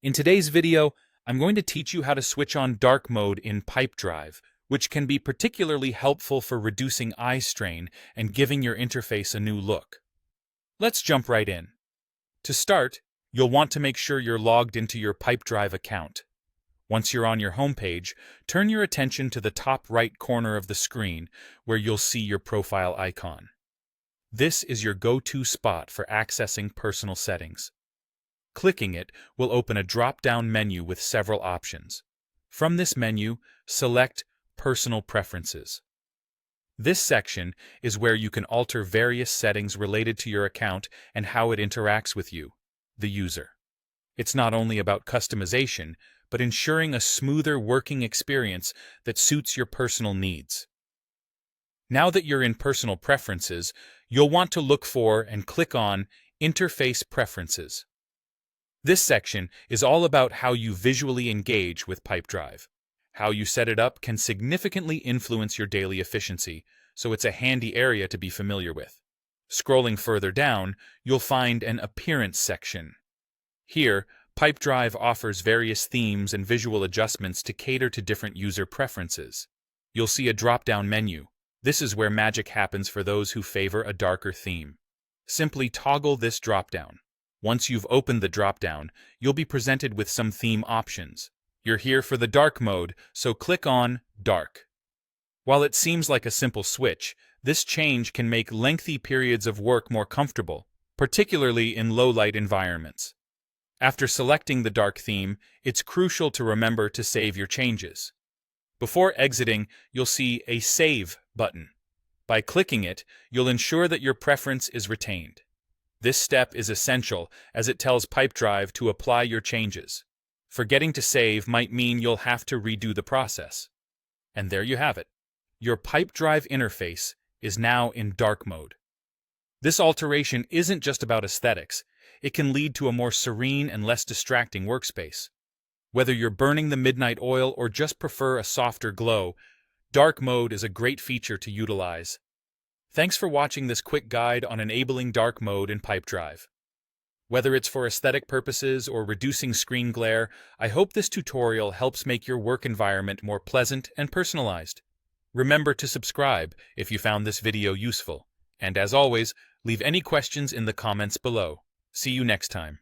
In today's video, I'm going to teach you how to switch on dark mode in Pipedrive, which can be particularly helpful for reducing eye strain and giving your interface a new look. Let's jump right in. To start, you'll want to make sure you're logged into your Pipedrive account. Once you're on your homepage, turn your attention to the top right corner of the screen where you'll see your profile icon. This is your go-to spot for accessing personal settings. Clicking it will open a drop-down menu with several options. From this menu, select Personal Preferences. This section is where you can alter various settings related to your account and how it interacts with you, the user. It's not only about customization, but ensuring a smoother working experience that suits your personal needs. Now that you're in Personal Preferences, you'll want to look for and click on Interface Preferences. This section is all about how you visually engage with Pipedrive. How you set it up can significantly influence your daily efficiency, so it's a handy area to be familiar with. Scrolling further down, you'll find an Appearance section. Here, Pipedrive offers various themes and visual adjustments to cater to different user preferences. You'll see a drop-down menu. This is where magic happens for those who favor a darker theme. Simply toggle this drop-down. Once you've opened the drop-down, you'll be presented with some theme options. You're here for the dark mode, so click on Dark. While it seems like a simple switch, this change can make lengthy periods of work more comfortable, particularly in low-light environments. After selecting the dark theme, it's crucial to remember to save your changes. Before exiting, you'll see a Save button. By clicking it, you'll ensure that your preference is retained. This step is essential as it tells Pipedrive to apply your changes. Forgetting to save might mean you'll have to redo the process. And there you have it. Your Pipedrive interface is now in dark mode. This alteration isn't just about aesthetics. It can lead to a more serene and less distracting workspace. Whether you're burning the midnight oil or just prefer a softer glow, dark mode is a great feature to utilize. Thanks for watching this quick guide on enabling dark mode in Pipedrive. Whether it's for aesthetic purposes or reducing screen glare, I hope this tutorial helps make your work environment more pleasant and personalized. Remember to subscribe if you found this video useful. And as always, leave any questions in the comments below. See you next time.